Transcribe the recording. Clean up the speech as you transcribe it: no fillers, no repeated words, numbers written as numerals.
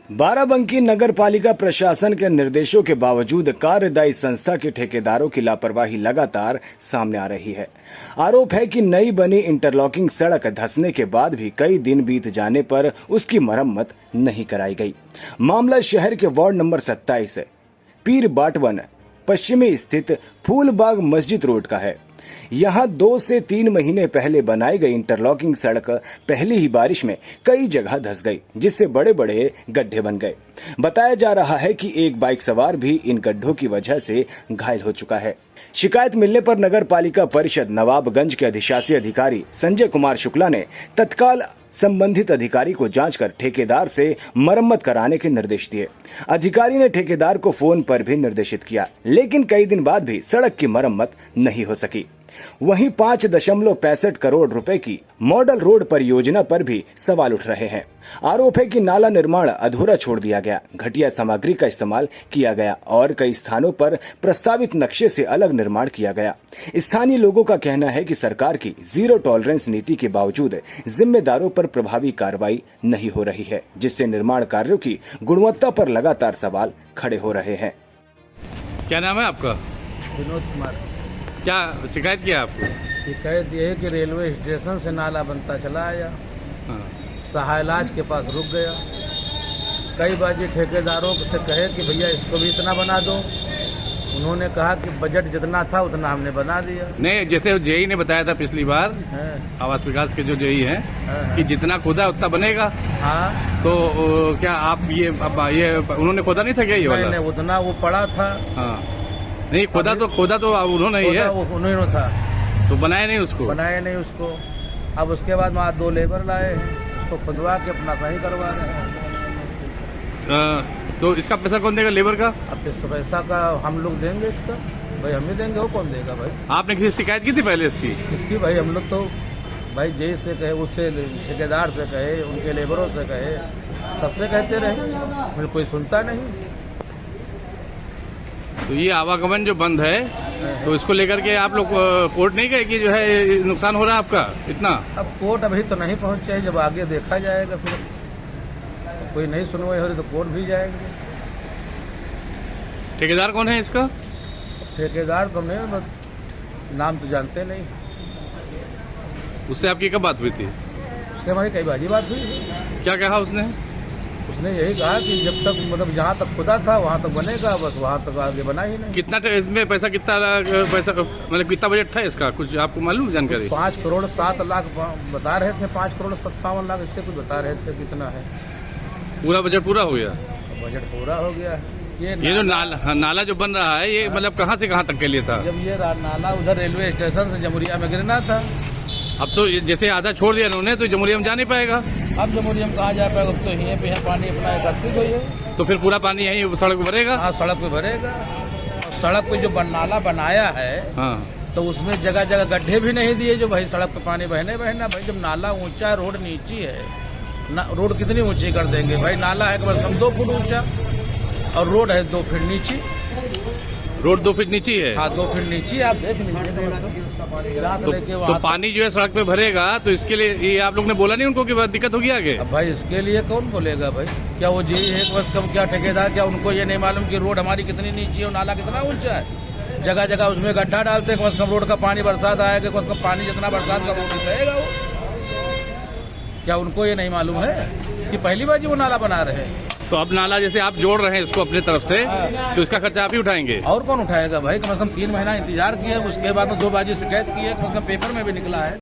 बाराबंकी नगर पालिका प्रशासन के निर्देशों के बावजूद कार्यदायी संस्था के ठेकेदारों की लापरवाही लगातार सामने आ रही है। आरोप है कि नई बनी इंटरलॉकिंग सड़क धंसने के बाद भी कई दिन बीत जाने पर उसकी मरम्मत नहीं कराई गई। मामला शहर के वार्ड नंबर 27 पीर बाटवन पश्चिमी स्थित फूलबाग मस्जिद रोड का है। यहाँ 2 से 3 महीने पहले बनाई गई इंटरलॉकिंग सड़क पहली ही बारिश में कई जगह धंस गई, जिससे बड़े बड़े गड्ढे बन गए। बताया जा रहा है कि एक बाइक सवार भी इन गड्ढों की वजह से घायल हो चुका है। शिकायत मिलने पर नगर पालिका परिषद नवाबगंज के अधिशासी अधिकारी संजय कुमार शुक्ला ने तत्काल संबंधित अधिकारी को जांच कर ठेकेदार से मरम्मत कराने के निर्देश दिए। अधिकारी ने ठेकेदार को फोन पर भी निर्देशित किया, लेकिन कई दिन बाद भी सड़क की मरम्मत नहीं हो सकी। वहीं 5.65 करोड़ रुपए की मॉडल रोड परियोजना पर भी सवाल उठ रहे हैं। आरोप है कि नाला निर्माण अधूरा छोड़ दिया गया, घटिया सामग्री का इस्तेमाल किया गया और कई स्थानों पर प्रस्तावित नक्शे से अलग निर्माण किया गया। स्थानीय लोगों का कहना है कि सरकार की जीरो टॉलरेंस नीति के बावजूद जिम्मेदारों पर प्रभावी कार्रवाई नहीं हो रही है, जिससे निर्माण कार्यों की गुणवत्ता पर लगातार सवाल खड़े हो रहे हैं। क्या नाम है आपका? विनोद कुमार। क्या शिकायत किया आपको? शिकायत ये है कि रेलवे स्टेशन से नाला बनता चला आया, हाँ। सहायलाज के पास रुक गया। कई बार ये ठेकेदारों से कहे कि भैया इसको भी इतना बना दो, उन्होंने कहा कि बजट जितना था उतना हमने बना दिया। नहीं, जैसे जेई ने बताया था पिछली बार, आवास विकास के जो जेई हैं, कि जितना खोदा उतना बनेगा। हाँ, तो क्या आप ये उन्होंने खोदा नहीं था क्या ये वाला? नहीं, उतना वो पड़ा था। हाँ, नहीं खोदा तो उन्होंने ही है, उन्होंने था, तो बनाया नहीं उसको। बनाया नहीं उसको। अब उसके बाद वहाँ 2 लेबर लाए हैं, उसको खुदवा के अपना सही करवा रहे हैं। तो इसका पैसा कौन देगा, लेबर का? अब इस पैसा का हम लोग देंगे, इसका भाई हम ही देंगे, वो कौन देगा भाई? आपने किसी शिकायत की थी पहले इसकी? भाई हम लोग तो भाई जेई से कहे, उससे ठेकेदार से कहे, उनके लेबरों से कहे, सबसे कहते रहे, फिर कोई सुनता नहीं। तो ये आवागमन जो बंद है, तो इसको लेकर के आप लोग कोर्ट नहीं गए कि जो है नुकसान हो रहा है आपका इतना? अब कोर्ट अभी तो नहीं पहुंचे, जब आगे देखा जाएगा, फिर कोई नहीं सुनवाई हो रही तो कोर्ट भी जाएंगे। ठेकेदार कौन है इसका? ठेकेदार तो नहीं, नाम तो जानते नहीं। उससे आपकी कब बात हुई थी? उससे हमारी कई बाजी बात हुई। क्या कहा उसने? उसने यही कहा कि जब तक मतलब जहाँ तक खुदा था वहाँ तक बनेगा, बस वहाँ तक आगे बना ही नहीं। कितना इसमें पैसा मतलब कितना बजट था इसका, कुछ आपको मालूम जानकारी? 5 करोड़ 7 लाख बता रहे थे, 5 करोड़ 57 लाख इससे कुछ बता रहे थे। कितना है? पूरा बजट पूरा हो गया? बजट पूरा हो गया। ये जो नाला जो बन रहा है, ये मतलब कहाँ से कहाँ तक के लिए था? जब ये नाला उधर रेलवे स्टेशन से जमुरिया में गिरना था। अब तो जैसे आधा छोड़ दिया उन्होंने, तो जमुरिया में जा नहीं पाएगा। अब जमुरिया में कहाँ जा पाएगा? अब तो यहीं पे है, पानी अपना एकत्रित हुई है, तो फिर पूरा पानी यहीं सड़क पर भरेगा? हाँ, सड़क पे भरेगा। और सड़क पे जो नाला बनाया है, हाँ, तो उसमें जगह जगह गड्ढे भी नहीं दिए जो भाई सड़क पे पानी बहना भाई। जब नाला ऊंचा, रोड नीची है, रोड कितनी ऊंची कर देंगे भाई? नाला है कम से कम 2 फुट ऊंचा और रोड है 2 फीट नीची। रोड 2 फीट नीची है? हाँ, 2 फीट नीची। आप देख तो पानी जो है सड़क पे भरेगा, तो इसके लिए ये आप लोग ने बोला नहीं उनको कि दिक्कत होगी आगे? अब भाई इसके लिए कौन बोलेगा भाई? क्या वो जी एक बस कम, क्या ठेकेदार, क्या उनको ये नहीं मालूम कि रोड हमारी कितनी नीची है और नाला कितना ऊंचा है? जगह जगह उसमें गड्ढा डालते, कम से कम रोड का पानी बरसात आएगा, कम से कम पानी जितना बरसात का रोड रहेगा वो। क्या उनको ये नहीं मालूम है कि पहली बार जो वो नाला बना रहे हैं? तो अब नाला जैसे आप जोड़ रहे हैं इसको अपनी तरफ से, तो इसका खर्चा आप ही उठाएंगे? और कौन उठाएगा भाई? कम से कम 3 महीना इंतजार किया, उसके बाद में 2 बाजी शिकायत की है, कम से कम पेपर में भी निकला है।